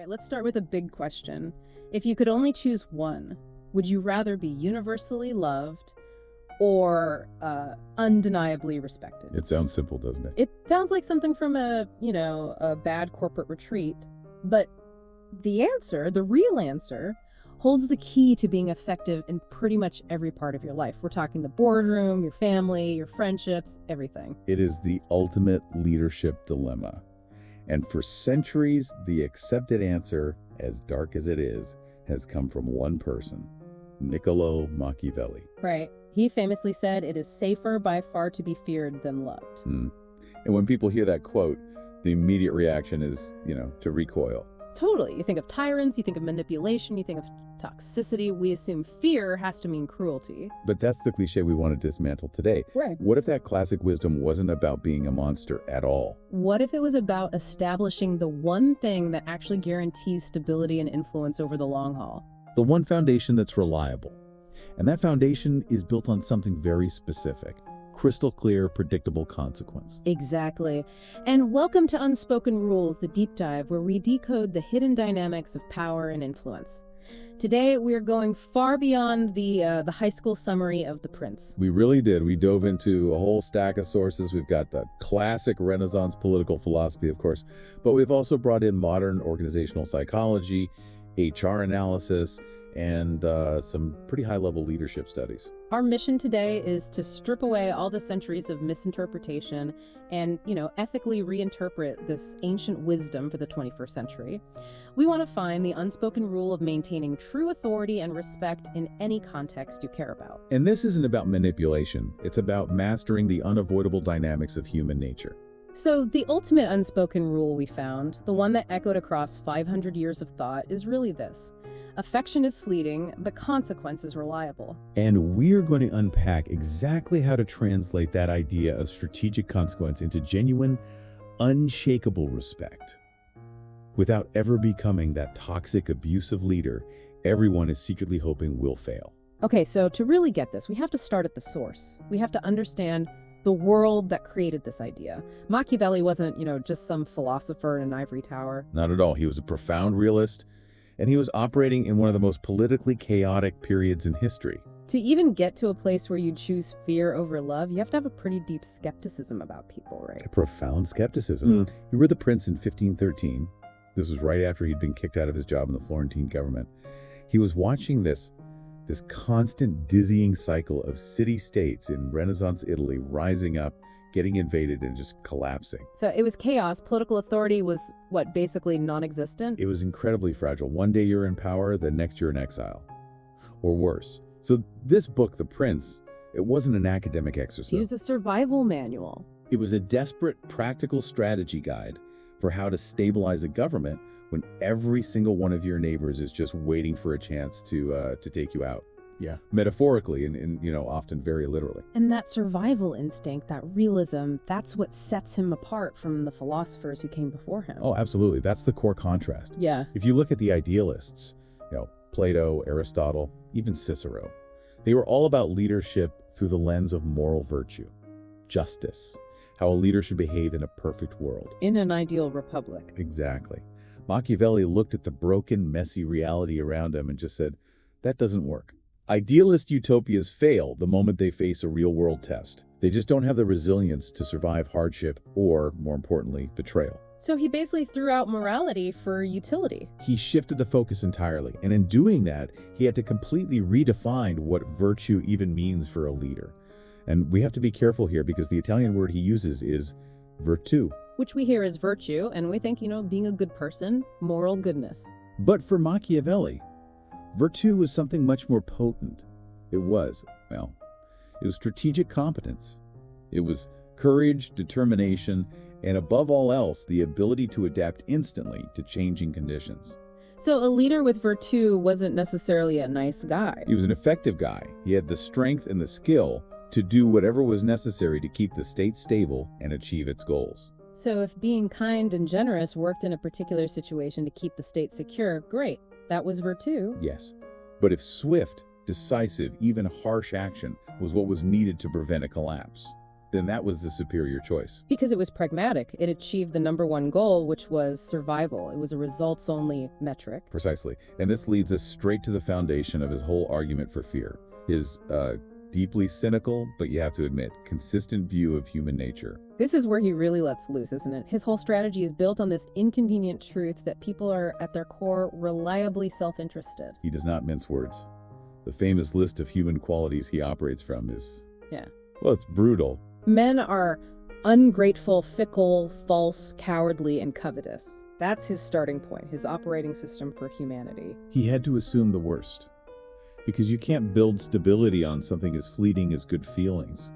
right, let's start with a big question. If you could only choose one, would you rather be universally loved or undeniably respected? It sounds simple, doesn't it? It sounds like something from a bad corporate retreat, but the answer, the real answer, holds the key to being effective in pretty much every part of your life. We're talking the boardroom, your family, your friendships, everything. It is the ultimate leadership dilemma. And for centuries, the accepted answer, as dark as it is, has come from one person, Niccolo Machiavelli. Right. He famously said, "It is safer by far to be feared than loved." And when people hear that quote, the immediate reaction is, to recoil. Totally. You think of tyrants, you think of manipulation, you think of toxicity. We assume fear has to mean cruelty. But that's the cliche we want to dismantle today. Right. What if that classic wisdom wasn't about being a monster at all? What if it was about establishing the one thing that actually guarantees stability and influence over the long haul? The one foundation that's reliable. And that foundation is built on something very specific. Crystal clear, predictable consequence. Exactly. And welcome to Unspoken Rules, the deep dive where we decode the hidden dynamics of power and influence. Today, we're going far beyond the high school summary of The Prince. We really did. We dove into a whole stack of sources. We've got the classic Renaissance political philosophy, of course, but we've also brought in modern organizational psychology, HR analysis, and some pretty high-level leadership studies. Our mission today is to strip away all the centuries of misinterpretation and, ethically reinterpret this ancient wisdom for the 21st century. We want to find the unspoken rule of maintaining true authority and respect in any context you care about. And this isn't about manipulation. It's about mastering the unavoidable dynamics of human nature. So the ultimate unspoken rule we found, the one that echoed across 500 years of thought, is really this. Affection is fleeting, but consequence is reliable. And we're going to unpack exactly how to translate that idea of strategic consequence into genuine, unshakable respect. Without ever becoming that toxic, abusive leader everyone is secretly hoping will fail. Okay, so to really get this, we have to start at the source. We have to understand the world that created this idea. Machiavelli wasn't, just some philosopher in an ivory tower. Not at all. He was a profound realist, and he was operating in one of the most politically chaotic periods in history. To even get to a place where you choose fear over love, you have to have a pretty deep skepticism about people, right? A profound skepticism. He read The Prince in 1513. This was right after he'd been kicked out of his job in the Florentine government. He was watching this constant dizzying cycle of city-states in Renaissance Italy rising up, getting invaded, and just collapsing. So it was chaos. Political authority was, basically non-existent? It was incredibly fragile. One day you're in power, the next you're in exile. Or worse. So this book, The Prince, it wasn't an academic exercise. It was a survival manual. It was a desperate, practical strategy guide for how to stabilize a government when every single one of your neighbors is just waiting for a chance to take you out. Yeah. Metaphorically and often very literally. And that survival instinct, that realism, that's what sets him apart from the philosophers who came before him. Oh, absolutely. That's the core contrast. Yeah. If you look at the idealists, Plato, Aristotle, even Cicero, they were all about leadership through the lens of moral virtue, justice, how a leader should behave in a perfect world. In an ideal republic. Exactly. Machiavelli looked at the broken, messy reality around him and just said, that doesn't work. Idealist utopias fail the moment they face a real-world test. They just don't have the resilience to survive hardship or, more importantly, betrayal. So he basically threw out morality for utility. He shifted the focus entirely, and in doing that, he had to completely redefine what virtue even means for a leader. And we have to be careful here because the Italian word he uses is virtù, which we hear as virtue, and we think, being a good person, moral goodness. But for Machiavelli, virtù was something much more potent. It was strategic competence. It was courage, determination, and above all else, the ability to adapt instantly to changing conditions. So a leader with virtù wasn't necessarily a nice guy. He was an effective guy. He had the strength and the skill to do whatever was necessary to keep the state stable and achieve its goals. So if being kind and generous worked in a particular situation to keep the state secure, great. That was virtù. Yes. But if swift, decisive, even harsh action was what was needed to prevent a collapse, then that was the superior choice. Because it was pragmatic. It achieved the number one goal, which was survival. It was a results-only metric. Precisely. And this leads us straight to the foundation of his whole argument for fear. His deeply cynical, but you have to admit, consistent view of human nature. This is where he really lets loose, isn't it? His whole strategy is built on this inconvenient truth that people are, at their core, reliably self-interested. He does not mince words. The famous list of human qualities he operates from is, well, it's brutal. Men are ungrateful, fickle, false, cowardly, and covetous. That's his starting point, his operating system for humanity. He had to assume the worst, because you can't build stability on something as fleeting as good feelings.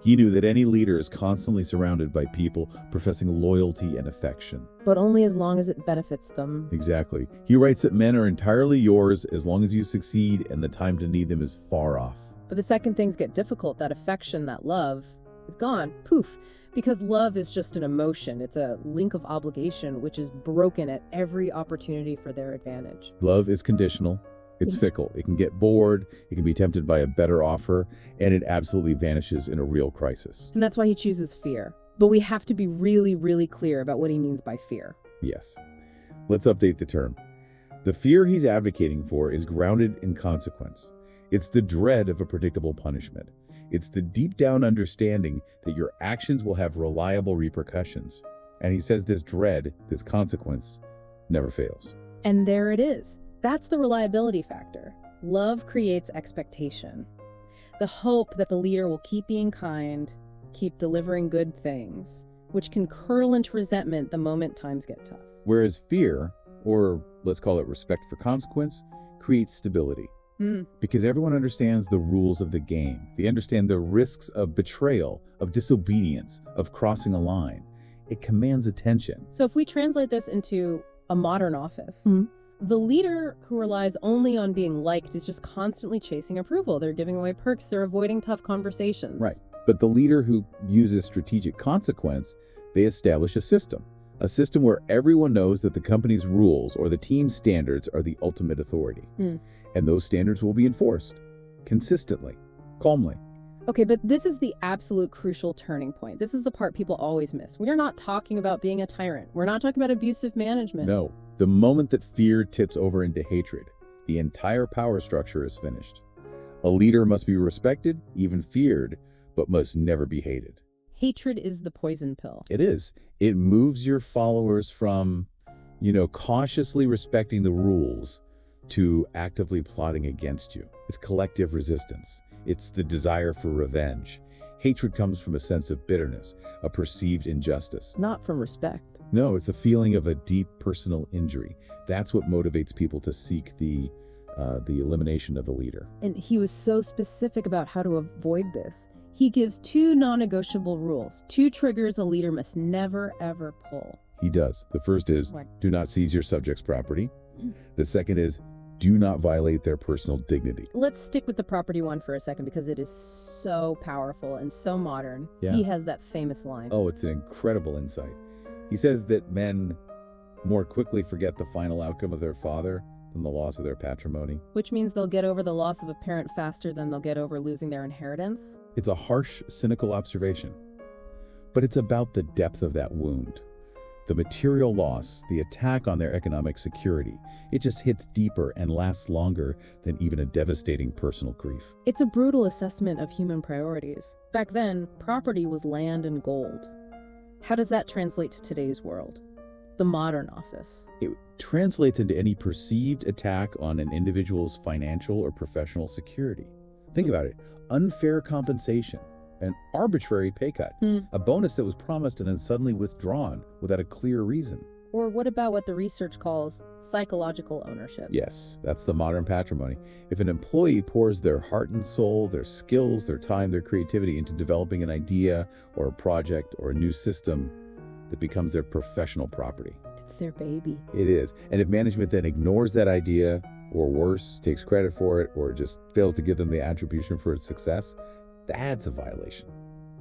He knew that any leader is constantly surrounded by people professing loyalty and affection. But only as long as it benefits them. Exactly. He writes that men are entirely yours as long as you succeed and the time to need them is far off. But the second things get difficult, that affection, that love, it's gone. Poof. Because love is just an emotion. It's a link of obligation, which is broken at every opportunity for their advantage. Love is conditional. It's fickle. It can get bored, it can be tempted by a better offer, and it absolutely vanishes in a real crisis. And that's why he chooses fear. But we have to be really, really clear about what he means by fear. Yes. Let's update the term. The fear he's advocating for is grounded in consequence. It's the dread of a predictable punishment. It's the deep down understanding that your actions will have reliable repercussions. And he says this dread, this consequence, never fails. And there it is. That's the reliability factor. Love creates expectation. The hope that the leader will keep being kind, keep delivering good things, which can curl into resentment the moment times get tough. Whereas fear, or let's call it respect for consequence, creates stability. Because everyone understands the rules of the game. They understand the risks of betrayal, of disobedience, of crossing a line. It commands attention. So if we translate this into a modern office, the leader who relies only on being liked is just constantly chasing approval. They're giving away perks. They're avoiding tough conversations. Right. But the leader who uses strategic consequence, they establish a system where everyone knows that the company's rules or the team's standards are the ultimate authority. And those standards will be enforced consistently, calmly. Okay, but this is the absolute crucial turning point. This is the part people always miss. We are not talking about being a tyrant. We're not talking about abusive management. No. The moment that fear tips over into hatred, the entire power structure is finished. A leader must be respected, even feared, but must never be hated. Hatred is the poison pill. It is. It moves your followers from, cautiously respecting the rules to actively plotting against you. It's collective resistance. It's the desire for revenge. Hatred comes from a sense of bitterness, a perceived injustice. Not from respect. No, it's the feeling of a deep personal injury. That's what motivates people to seek the elimination of the leader. And he was so specific about how to avoid this. He gives 2 non-negotiable rules, 2 triggers a leader must never, ever pull. He does. The first is, do not seize your subject's property. The second is, do not violate their personal dignity. Let's stick with the property one for a second because it is so powerful and so modern. Yeah. He has that famous line. Oh, it's an incredible insight. He says that men more quickly forget the final outcome of their father than the loss of their patrimony. Which means they'll get over the loss of a parent faster than they'll get over losing their inheritance. It's a harsh, cynical observation, but it's about the depth of that wound. The material loss, the attack on their economic security, it just hits deeper and lasts longer than even a devastating personal grief. It's a brutal assessment of human priorities. Back then, property was land and gold. How does that translate to today's world? The modern office. It translates into any perceived attack on an individual's financial or professional security. Think about it. Unfair compensation. An arbitrary pay cut, a bonus that was promised and then suddenly withdrawn without a clear reason. Or what about what the research calls psychological ownership? Yes, that's the modern patrimony. If an employee pours their heart and soul, their skills, their time, their creativity into developing an idea or a project or a new system, that becomes their professional property. It's their baby. It is. And if management then ignores that idea, or worse, takes credit for it, or just fails to give them the attribution for its success, that's a violation,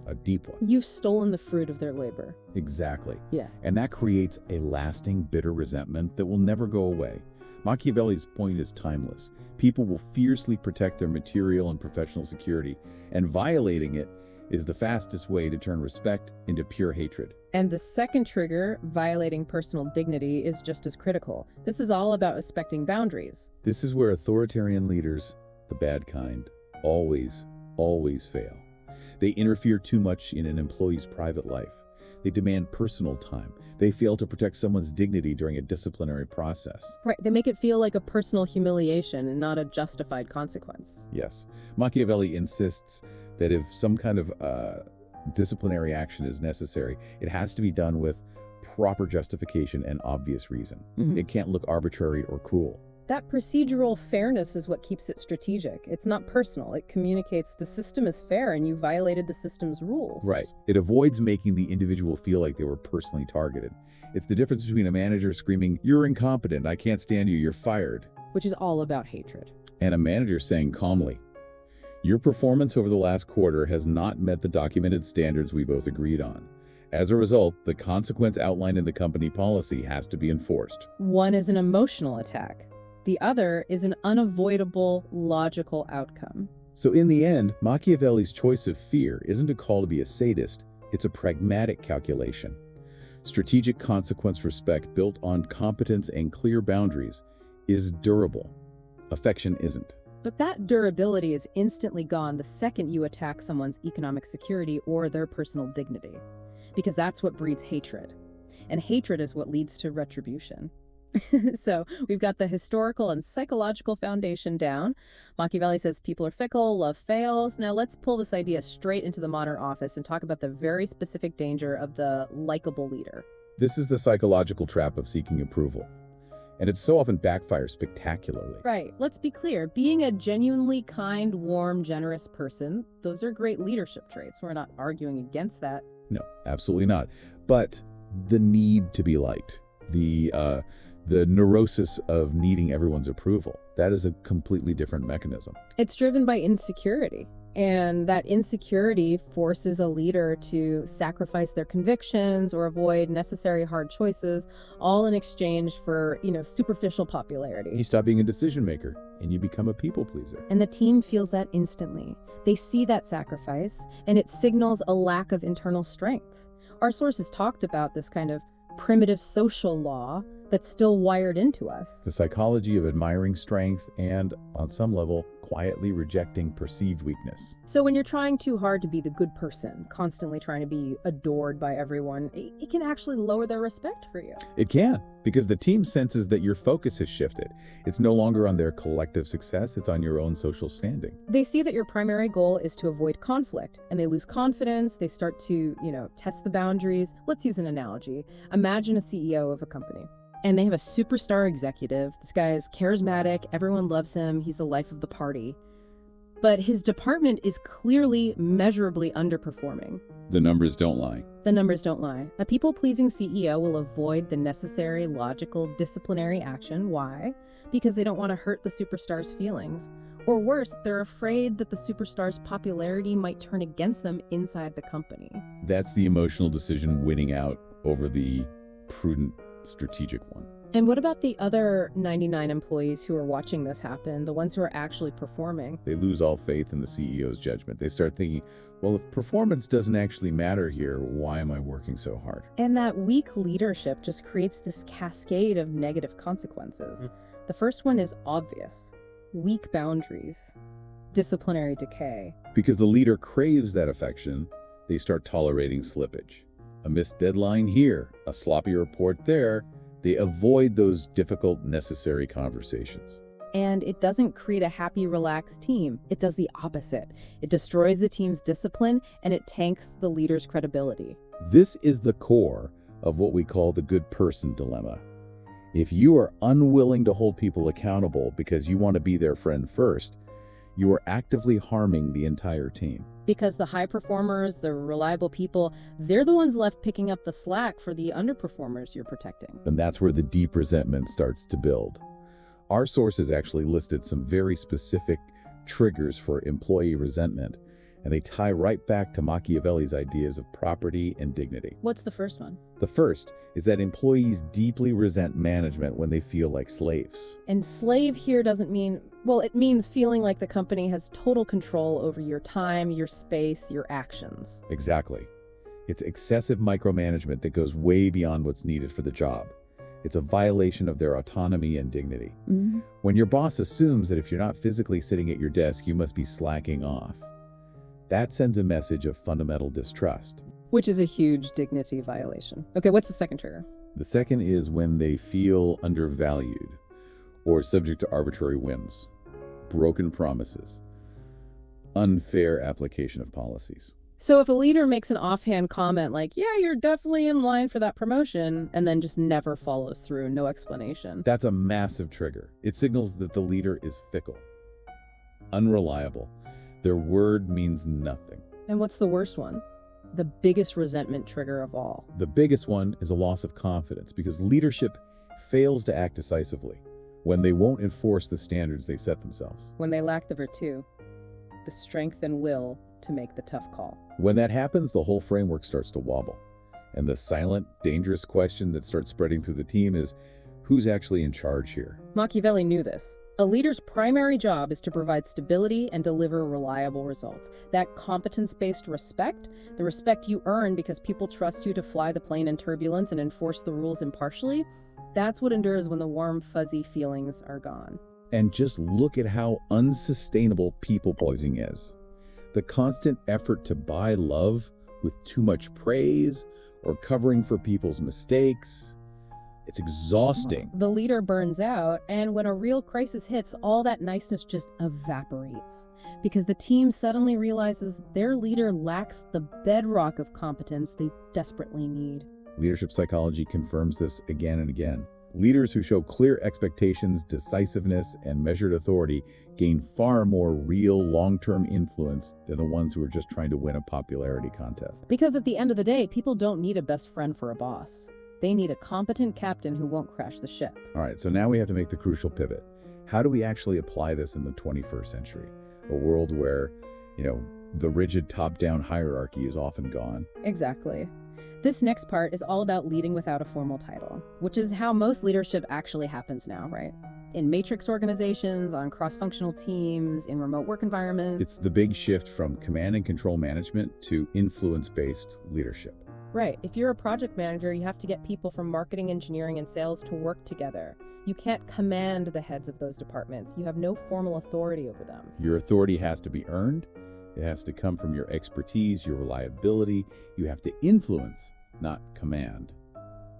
a deep one. You've stolen the fruit of their labor. Exactly. Yeah. And that creates a lasting, bitter resentment that will never go away. Machiavelli's point is timeless. People will fiercely protect their material and professional security, and violating it is the fastest way to turn respect into pure hatred. And the second trigger, violating personal dignity, is just as critical. This is all about respecting boundaries. This is where authoritarian leaders, the bad kind, always fail. They interfere too much in an employee's private life. They demand personal time. They fail to protect someone's dignity during a disciplinary process. Right, they make it feel like a personal humiliation and not a justified consequence. Yes. Machiavelli insists that if some kind of disciplinary action is necessary, it has to be done with proper justification and obvious reason. It can't look arbitrary or cruel. That procedural fairness is what keeps it strategic. It's not personal. It communicates the system is fair and you violated the system's rules. Right. It avoids making the individual feel like they were personally targeted. It's the difference between a manager screaming, "You're incompetent, I can't stand you, you're fired," which is all about hatred, and a manager saying calmly, "Your performance over the last quarter has not met the documented standards we both agreed on. As a result, the consequence outlined in the company policy has to be enforced." One is an emotional attack. The other is an unavoidable, logical outcome. So in the end, Machiavelli's choice of fear isn't a call to be a sadist, it's a pragmatic calculation. Strategic consequence respect built on competence and clear boundaries is durable. Affection isn't. But that durability is instantly gone the second you attack someone's economic security or their personal dignity, because that's what breeds hatred. And hatred is what leads to retribution. So we've got the historical and psychological foundation down. Machiavelli says people are fickle, love fails. Now let's pull this idea straight into the modern office and talk about the very specific danger of the likable leader. This is the psychological trap of seeking approval. And it so often backfires spectacularly. Right. Let's be clear. Being a genuinely kind, warm, generous person, those are great leadership traits. We're not arguing against that. No, absolutely not. But the need to be liked, the neurosis of needing everyone's approval, that is a completely different mechanism. It's driven by insecurity. And that insecurity forces a leader to sacrifice their convictions or avoid necessary hard choices, all in exchange for, superficial popularity. You stop being a decision maker and you become a people pleaser. And the team feels that instantly. They see that sacrifice, and it signals a lack of internal strength. Our sources talked about this kind of primitive social law that's still wired into us. The psychology of admiring strength and, on some level, quietly rejecting perceived weakness. So when you're trying too hard to be the good person, constantly trying to be adored by everyone, it can actually lower their respect for you. It can, because the team senses that your focus has shifted. It's no longer on their collective success, it's on your own social standing. They see that your primary goal is to avoid conflict, and they lose confidence. They start to, test the boundaries. Let's use an analogy. Imagine a CEO of a company. And they have a superstar executive. This guy is charismatic, everyone loves him, he's the life of the party. But his department is clearly measurably underperforming. The numbers don't lie. The numbers don't lie. A people-pleasing CEO will avoid the necessary, logical, disciplinary action. Why? Because they don't want to hurt the superstar's feelings. Or worse, they're afraid that the superstar's popularity might turn against them inside the company. That's the emotional decision winning out over the prudent, strategic one. And what about the other 99 employees who are watching this happen, the ones who are actually performing? They lose all faith in the CEO's judgment. They start thinking, well, if performance doesn't actually matter here, why am I working so hard? And that weak leadership just creates this cascade of negative consequences. The first one is obvious: weak boundaries, disciplinary decay. Because the leader craves that affection, they start tolerating slippage. A missed deadline here, a sloppy report there. They avoid those difficult, necessary conversations. And it doesn't create a happy, relaxed team. It does the opposite. It destroys the team's discipline, and it tanks the leader's credibility. This is the core of what we call the good person dilemma. If you are unwilling to hold people accountable because you want to be their friend first, you are actively harming the entire team. Because the high performers, the reliable people, they're the ones left picking up the slack for the underperformers you're protecting. And that's where the deep resentment starts to build. Our sources actually listed some very specific triggers for employee resentment, and they tie right back to Machiavelli's ideas of property and dignity. What's the first one? The first is that employees deeply resent management when they feel like slaves. And slave here doesn't mean, well, it means feeling like the company has total control over your time, your space, your actions. Exactly. It's excessive micromanagement that goes way beyond what's needed for the job. It's a violation of their autonomy and dignity. Mm-hmm. When your boss assumes that if you're not physically sitting at your desk, you must be slacking off, that sends a message of fundamental distrust. Which is a huge dignity violation. Okay, what's the second trigger? The second is when they feel undervalued or subject to arbitrary whims, broken promises, unfair application of policies. So if a leader makes an offhand comment like, yeah, you're definitely in line for that promotion, and then just never follows through, no explanation. That's a massive trigger. It signals that the leader is fickle, unreliable. Their word means nothing. And what's the worst one? The biggest resentment trigger of all. The biggest one is a loss of confidence because leadership fails to act decisively when they won't enforce the standards they set themselves. When they lack the virtù, the strength and will to make the tough call. When that happens, the whole framework starts to wobble. And the silent, dangerous question that starts spreading through the team is, who's actually in charge here? Machiavelli knew this. A leader's primary job is to provide stability and deliver reliable results. That competence-based respect, the respect you earn because people trust you to fly the plane in turbulence and enforce the rules impartially, that's what endures when the warm, fuzzy feelings are gone. And just look at how unsustainable people-pleasing is. The constant effort to buy love with too much praise or covering for people's mistakes. It's exhausting. The leader burns out, and when a real crisis hits, all that niceness just evaporates. Because the team suddenly realizes their leader lacks the bedrock of competence they desperately need. Leadership psychology confirms this again and again. Leaders who show clear expectations, decisiveness, and measured authority gain far more real long-term influence than the ones who are just trying to win a popularity contest. Because at the end of the day, people don't need a best friend for a boss. They need a competent captain who won't crash the ship. All right, so now we have to make the crucial pivot. How do we actually apply this in the 21st century? A world where, the rigid top-down hierarchy is often gone. Exactly. This next part is all about leading without a formal title, which is how most leadership actually happens now, right? In matrix organizations, on cross-functional teams, in remote work environments. It's the big shift from command and control management to influence-based leadership. Right. If you're a project manager, you have to get people from marketing, engineering, and sales to work together. You can't command the heads of those departments. You have no formal authority over them. Your authority has to be earned. It has to come from your expertise, your reliability. You have to influence, not command.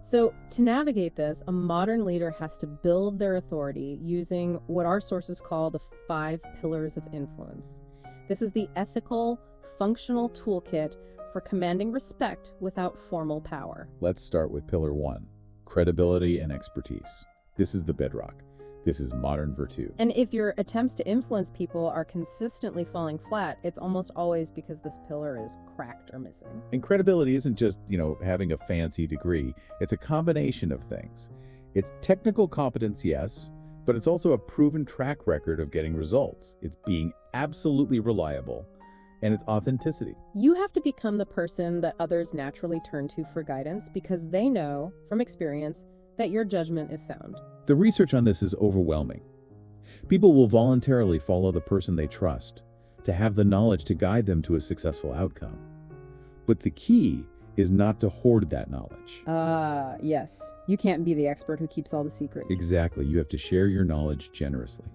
So to navigate this, a modern leader has to build their authority using what our sources call the 5 pillars of influence. This is the ethical, functional toolkit for commanding respect without formal power. Let's start with pillar 1, credibility and expertise. This is the bedrock. This is modern virtù. And if your attempts to influence people are consistently falling flat, it's almost always because this pillar is cracked or missing. And credibility isn't just, having a fancy degree. It's a combination of things. It's technical competence, yes, but it's also a proven track record of getting results. It's being absolutely reliable, and it's authenticity. You have to become the person that others naturally turn to for guidance because they know, from experience, that your judgment is sound. The research on this is overwhelming. People will voluntarily follow the person they trust to have the knowledge to guide them to a successful outcome. But the key is not to hoard that knowledge. Yes. You can't be the expert who keeps all the secrets. Exactly. You have to share your knowledge generously.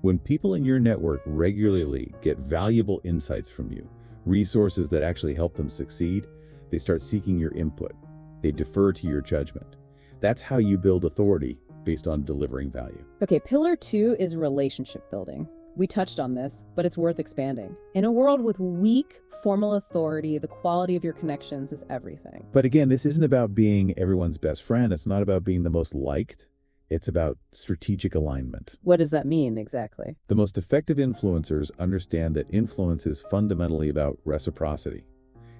When people in your network regularly get valuable insights from you, resources that actually help them succeed, they start seeking your input. They defer to your judgment. That's how you build authority based on delivering value. Okay, pillar 2 is relationship building. We touched on this, but it's worth expanding. In a world with weak formal authority, the quality of your connections is everything. But again, this isn't about being everyone's best friend. It's not about being the most liked. It's about strategic alignment. What does that mean exactly? The most effective influencers understand that influence is fundamentally about reciprocity.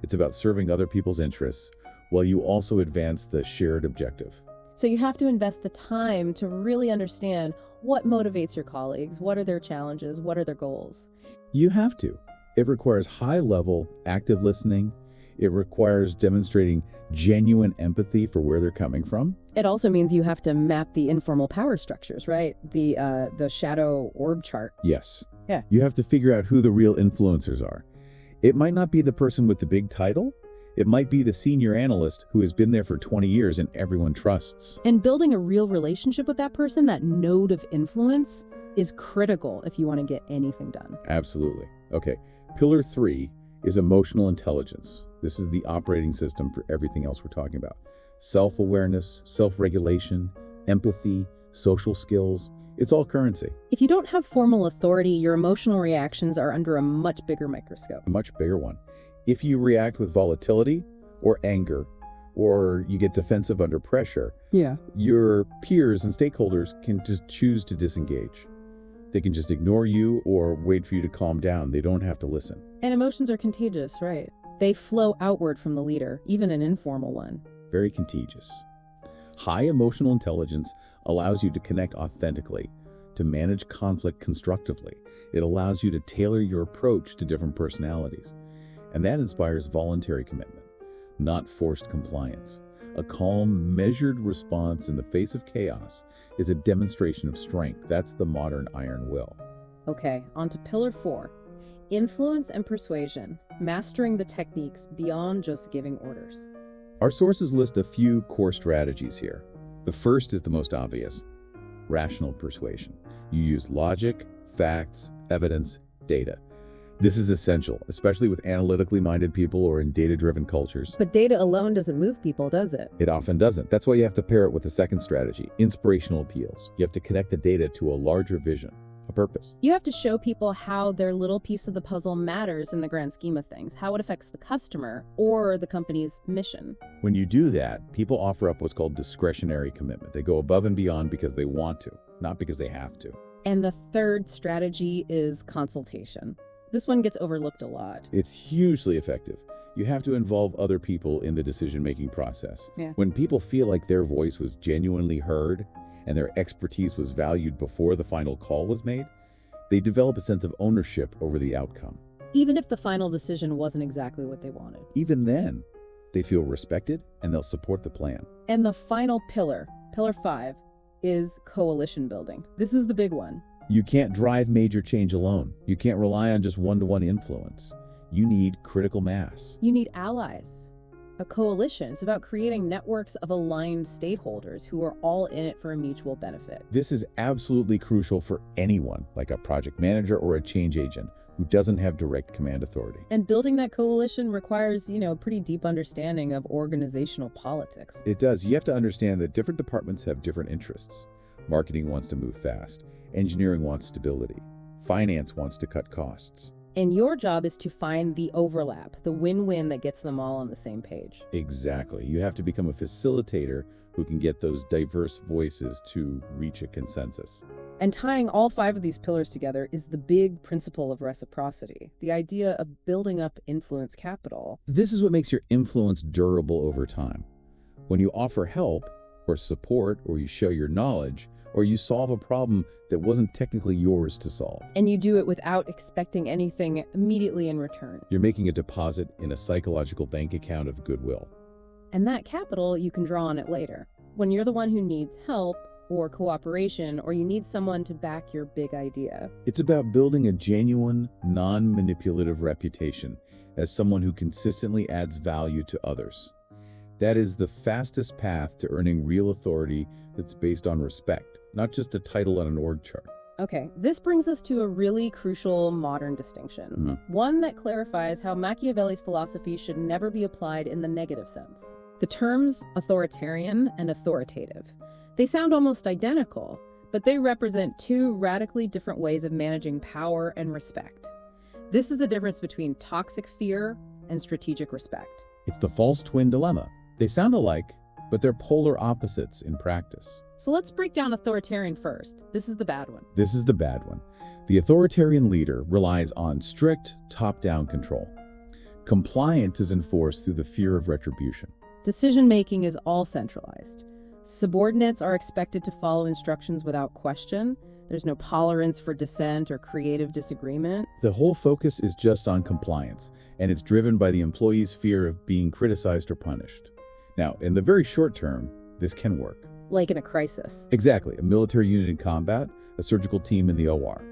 It's about serving other people's interests while you also advance the shared objective. So you have to invest the time to really understand what motivates your colleagues, what are their challenges, what are their goals. You have to. It requires high-level, active listening. It requires demonstrating genuine empathy for where they're coming from. It also means you have to map the informal power structures, right? The shadow orb chart. Yes. Yeah. You have to figure out who the real influencers are. It might not be the person with the big title. It might be the senior analyst who has been there for 20 years and everyone trusts. And building a real relationship with that person, that node of influence, is critical if you want to get anything done. Absolutely. Okay. Pillar 3 is emotional intelligence. This is the operating system for everything else we're talking about. Self-awareness, self-regulation, empathy, social skills. It's all currency. If you don't have formal authority, your emotional reactions are under a much bigger microscope. A much bigger one. If you react with volatility or anger, or you get defensive under pressure, your peers and stakeholders can just choose to disengage. They can just ignore you or wait for you to calm down. They don't have to listen. And emotions are contagious, right? They flow outward from the leader, even an informal one. Very contagious. High emotional intelligence allows you to connect authentically, to manage conflict constructively. It allows you to tailor your approach to different personalities. And that inspires voluntary commitment, not forced compliance. A calm, measured response in the face of chaos is a demonstration of strength. That's the modern iron will. Okay, on to pillar 4. Influence and persuasion, mastering the techniques beyond just giving orders. Our sources list a few core strategies here. The first is the most obvious: rational persuasion. You use logic, facts, evidence, data. This is essential, especially with analytically minded people or in data-driven cultures. But data alone doesn't move people, does it? It often doesn't. That's why you have to pair it with the second strategy, inspirational appeals. You have to connect the data to a larger vision, a purpose. You have to show people how their little piece of the puzzle matters in the grand scheme of things, how it affects the customer or the company's mission. When you do that, people offer up what's called discretionary commitment. They go above and beyond because they want to, not because they have to. And the third strategy is consultation. This one gets overlooked a lot. It's hugely effective. You have to involve other people in the decision-making process. Yeah. When people feel like their voice was genuinely heard and their expertise was valued before the final call was made, they develop a sense of ownership over the outcome. Even if the final decision wasn't exactly what they wanted. Even then, they feel respected and they'll support the plan. And the final pillar, pillar 5, is coalition building. This is the big one. You can't drive major change alone. You can't rely on just one-to-one influence. You need critical mass. You need allies. A coalition is about creating networks of aligned stakeholders who are all in it for a mutual benefit. This is absolutely crucial for anyone, like a project manager or a change agent, who doesn't have direct command authority. And building that coalition requires, a pretty deep understanding of organizational politics. It does. You have to understand that different departments have different interests. Marketing wants to move fast. Engineering wants stability. Finance wants to cut costs. And your job is to find the overlap, the win-win that gets them all on the same page. Exactly. You have to become a facilitator who can get those diverse voices to reach a consensus. And tying all 5 of these pillars together is the big principle of reciprocity, the idea of building up influence capital. This is what makes your influence durable over time. When you offer help or support, or you show your knowledge, or you solve a problem that wasn't technically yours to solve. And you do it without expecting anything immediately in return. You're making a deposit in a psychological bank account of goodwill. And that capital you can draw on it later, when you're the one who needs help or cooperation, or you need someone to back your big idea. It's about building a genuine, non-manipulative reputation as someone who consistently adds value to others. That is the fastest path to earning real authority that's based on respect, not just a title on an org chart. Okay, this brings us to a really crucial modern distinction, one that clarifies how Machiavelli's philosophy should never be applied in the negative sense. The terms authoritarian and authoritative. They sound almost identical, but they represent 2 radically different ways of managing power and respect. This is the difference between toxic fear and strategic respect. It's the false twin dilemma. They sound alike, but they're polar opposites in practice. So let's break down authoritarian first. This is the bad one. This is the bad one. The authoritarian leader relies on strict top-down control. Compliance is enforced through the fear of retribution. Decision-making is all centralized. Subordinates are expected to follow instructions without question. There's no tolerance for dissent or creative disagreement. The whole focus is just on compliance, and it's driven by the employee's fear of being criticized or punished. Now, in the very short term, this can work. Like in a crisis. Exactly, a military unit in combat, a surgical team in the OR.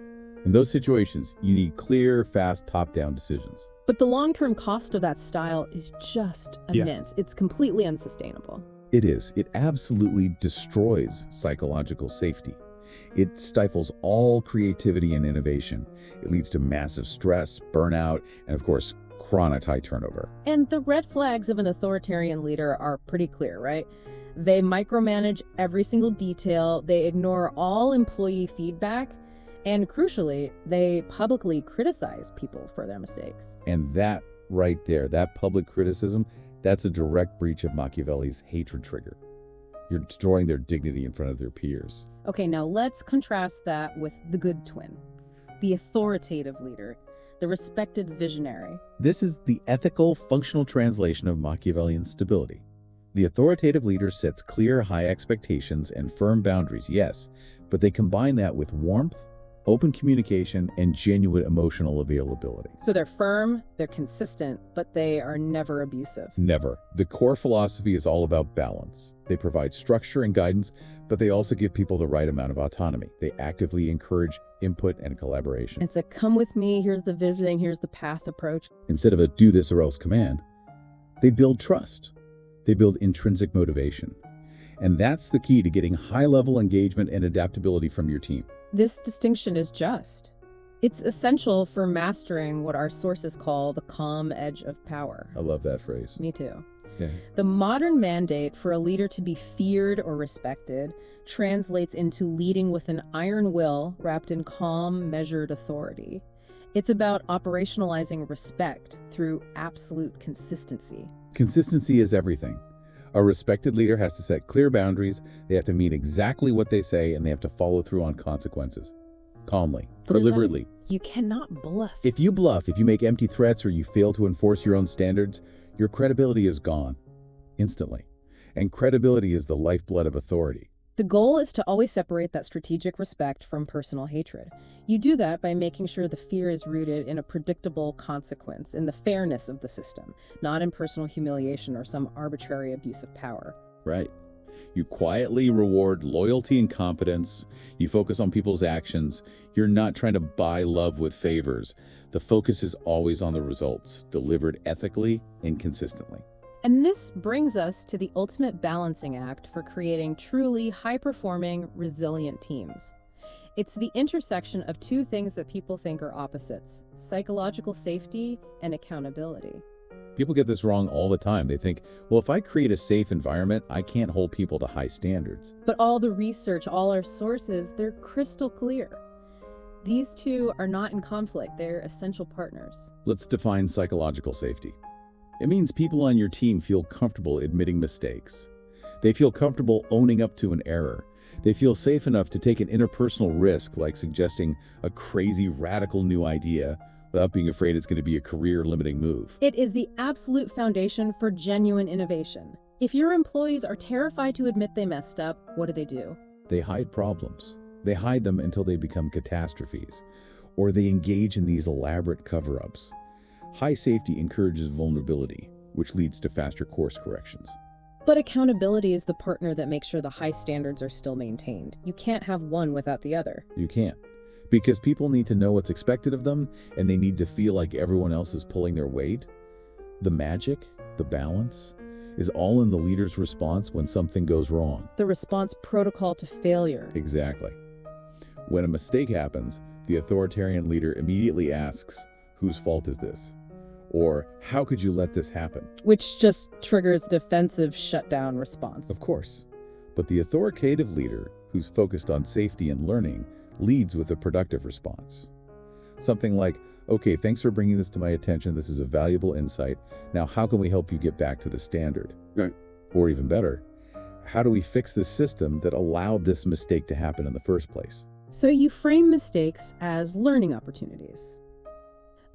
In those situations, you need clear, fast, top-down decisions. But the long-term cost of that style is just immense. It's completely unsustainable. It is. It absolutely destroys psychological safety. It stifles all creativity and innovation. It leads to massive stress, burnout, and of course, chronic high turnover. And the red flags of an authoritarian leader are pretty clear, right? They micromanage every single detail, they ignore all employee feedback, and crucially, they publicly criticize people for their mistakes. And that right there, that public criticism, that's a direct breach of Machiavelli's hatred trigger. You're destroying their dignity in front of their peers. Okay, now let's contrast that with the good twin, the authoritative leader, the respected visionary. This is the ethical, functional translation of Machiavellian stability. The authoritative leader sets clear, high expectations and firm boundaries, yes, but they combine that with warmth, open communication, and genuine emotional availability. So they're firm, they're consistent, but they are never abusive. Never. The core philosophy is all about balance. They provide structure and guidance, but they also give people the right amount of autonomy. They actively encourage input and collaboration. It's a come with me, here's the vision, here's the path approach. Instead of a do this or else command, they build trust. They build intrinsic motivation. And that's the key to getting high-level engagement and adaptability from your team. This distinction is just. It's essential for mastering what our sources call the calm edge of power. I love that phrase. Me too. Yeah. The modern mandate for a leader to be feared or respected translates into leading with an iron will wrapped in calm, measured authority. It's about operationalizing respect through absolute consistency. Consistency is everything. A respected leader has to set clear boundaries, they have to mean exactly what they say, and they have to follow through on consequences. Calmly, deliberately. You cannot bluff. If you bluff, if you make empty threats, or you fail to enforce your own standards, your credibility is gone. Instantly. And credibility is the lifeblood of authority. The goal is to always separate that strategic respect from personal hatred. You do that by making sure the fear is rooted in a predictable consequence, in the fairness of the system, not in personal humiliation or some arbitrary abuse of power. Right. You quietly reward loyalty and competence. You focus on people's actions. You're not trying to buy love with favors. The focus is always on the results, delivered ethically and consistently. And this brings us to the ultimate balancing act for creating truly high-performing, resilient teams. It's the intersection of two things that people think are opposites: psychological safety and accountability. People get this wrong all the time. They think, well, if I create a safe environment, I can't hold people to high standards. But all the research, all our sources, they're crystal clear. These two are not in conflict. They're essential partners. Let's define psychological safety. It means people on your team feel comfortable admitting mistakes. They feel comfortable owning up to an error. They feel safe enough to take an interpersonal risk, like suggesting a crazy, radical new idea, without being afraid it's going to be a career-limiting move. It is the absolute foundation for genuine innovation. If your employees are terrified to admit they messed up, what do? They hide problems. They hide them until they become catastrophes, or they engage in these elaborate cover-ups. High safety encourages vulnerability, which leads to faster course corrections. But accountability is the partner that makes sure the high standards are still maintained. You can't have one without the other. You can't. Because people need to know what's expected of them, and they need to feel like everyone else is pulling their weight. The magic, the balance, is all in the leader's response when something goes wrong. The response protocol to failure. Exactly. When a mistake happens, the authoritarian leader immediately asks, "Whose fault is this?" Or, "How could you let this happen?" Which just triggers a defensive shutdown response. Of course. But the authoritative leader, who's focused on safety and learning, leads with a productive response. Something like, "Okay, thanks for bringing this to my attention. This is a valuable insight. Now, how can we help you get back to the standard?" Right. Or even better, how do we fix the system that allowed this mistake to happen in the first place? So you frame mistakes as learning opportunities.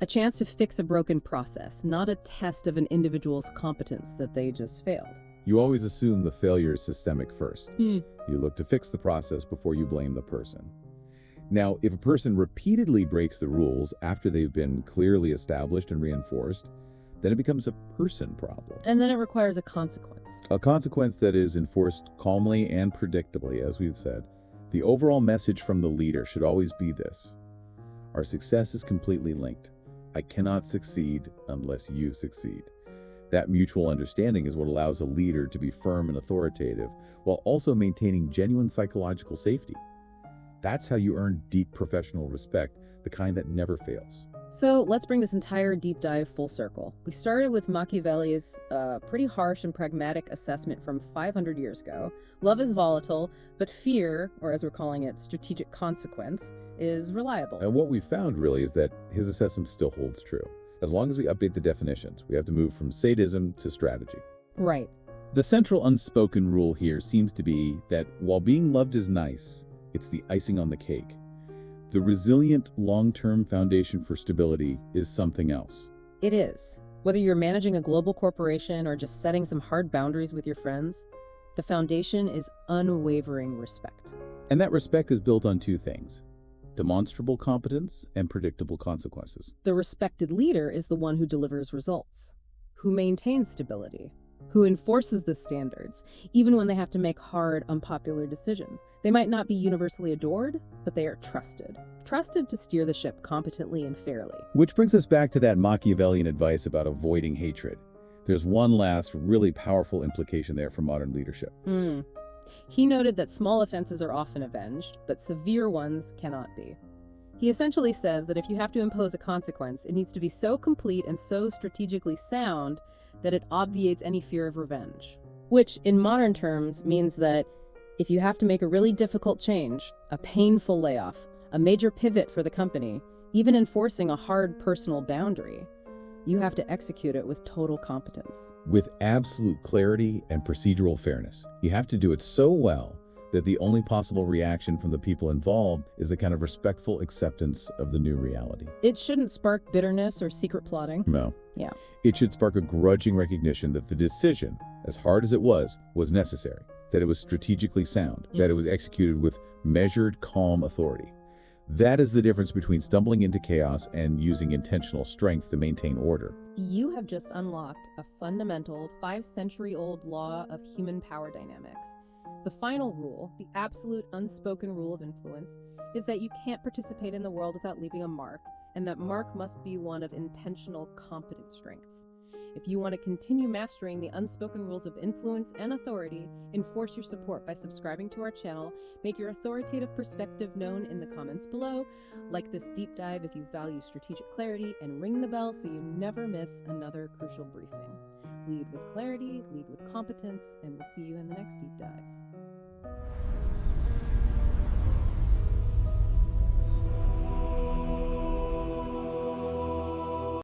A chance to fix a broken process, not a test of an individual's competence that they just failed. You always assume the failure is systemic first. Hmm. You look to fix the process before you blame the person. Now, if a person repeatedly breaks the rules after they've been clearly established and reinforced, then it becomes a person problem. And then it requires a consequence. A consequence that is enforced calmly and predictably, as we've said. The overall message from the leader should always be this: our success is completely linked. I cannot succeed unless you succeed. That mutual understanding is what allows a leader to be firm and authoritative while also maintaining genuine psychological safety. That's how you earn deep professional respect, the kind that never fails. So let's bring this entire deep dive full circle. We started with Machiavelli's pretty harsh and pragmatic assessment from 500 years ago. Love is volatile, but fear, or as we're calling it, strategic consequence, is reliable. And what we found really is that his assessment still holds true. As long as we update the definitions, we have to move from sadism to strategy. Right. The central unspoken rule here seems to be that while being loved is nice, it's the icing on the cake. The resilient, long-term foundation for stability is something else. It is. Whether you're managing a global corporation or just setting some hard boundaries with your friends, the foundation is unwavering respect. And that respect is built on two things: demonstrable competence and predictable consequences. The respected leader is the one who delivers results, who maintains stability, who enforces the standards, even when they have to make hard, unpopular decisions. They might not be universally adored, but they are trusted. Trusted to steer the ship competently and fairly. Which brings us back to that Machiavellian advice about avoiding hatred. There's one last really powerful implication there for modern leadership. He noted that small offenses are often avenged, but severe ones cannot be. He essentially says that if you have to impose a consequence, it needs to be so complete and so strategically sound that it obviates any fear of revenge. Which, in modern terms, means that if you have to make a really difficult change, a painful layoff, a major pivot for the company, even enforcing a hard personal boundary, you have to execute it with total competence. With absolute clarity and procedural fairness. You have to do it so well that the only possible reaction from the people involved is a kind of respectful acceptance of the new reality. It shouldn't spark bitterness or secret plotting. No. Yeah. It should spark a grudging recognition that the decision, as hard as it was necessary, that it was strategically sound, that it was executed with measured, calm authority. That is the difference between stumbling into chaos and using intentional strength to maintain order. You have just unlocked a fundamental 5-century-old law of human power dynamics. The final rule, the absolute unspoken rule of influence, is that you can't participate in the world without leaving a mark, and that mark must be one of intentional, competent strength. If you want to continue mastering the unspoken rules of influence and authority, enforce your support by subscribing to our channel, make your authoritative perspective known in the comments below, like this deep dive if you value strategic clarity, and ring the bell so you never miss another crucial briefing. Lead with clarity, lead with competence, and we'll see you in the next deep dive.